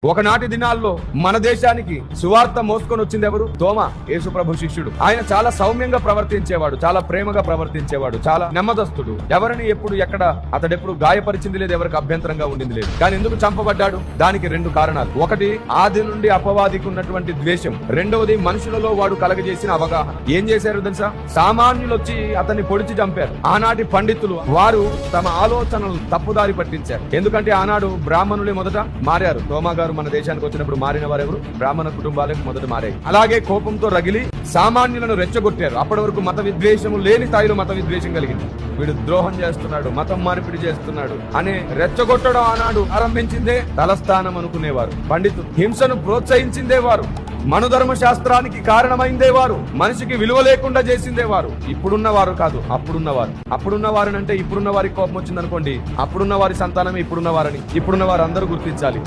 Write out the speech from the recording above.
ఒకనాటి దినాల్లో మన దేశానికి సువార్త మోసుకొని వచ్చింది ఎవరు? తోమా, యేసుప్రభు శిష్యుడు. ఆయన చాలా సౌమ్యంగా ప్రవర్తించేవాడు, చాలా ప్రేమగా ప్రవర్తించేవాడు, చాలా నెమ్మదస్తుడు. ఎవరిని ఎప్పుడు ఎక్కడ అతడెప్పుడు గాయపరిచింది లేదు, ఎవరికి అభ్యంతరంగా ఉండింది లేదు. కానీ ఎందుకు చంపబడ్డాడు? దానికి రెండు కారణాలు. ఒకటి, ఆది నుండి అపవాదికి ఉన్నటువంటి ద్వేషం. రెండవది, మనుషులలో వాడు కలగజేసిన అవగాహన. ఏం చేశారు తెలుసా? సామాన్యులు వచ్చి అతన్ని పొడిచి చంపారు. ఆనాటి పండితులు వారు తమ ఆలోచనలు తప్పుదారి పట్టించారు. ఎందుకంటే ఆనాడు బ్రాహ్మణులే మొదట మారారు. తోమా గారు మన దేశానికి వచ్చినప్పుడు మారిన వారెవరు? బ్రాహ్మణ కుటుంబాలకు మొదట మారాయి. అలాగే కోపంతో రగిలి సామాన్యులను రెచ్చగొట్టారు. అప్పటి వరకు మత విద్వేషము లేని స్థాయిలో మత విద్వేషం కలిగింది. వీడు ద్రోహం చేస్తున్నాడు, మతం మార్పిడి చేస్తున్నాడు అనే రెచ్చగొట్టడం ఆనాడు ఆరంభించిందే తలస్థానం అనుకునేవారు. పండితులు హింసను ప్రోత్సహించిందే వారు. మనుధర్మ శాస్త్రానికి కారణమైందే వారు. మనిషికి విలువ లేకుండా చేసిందే వారు. ఇప్పుడున్న వారు కాదు, అప్పుడున్నవారు. అప్పుడున్న వారిని అంటే ఇప్పుడున్న వారికి కోపం వచ్చింది అనుకోండి, అప్పుడున్న వారి సంతానమే ఇప్పుడున్న వారని ఇప్పుడున్న వారు అందరూ గుర్తించాలి.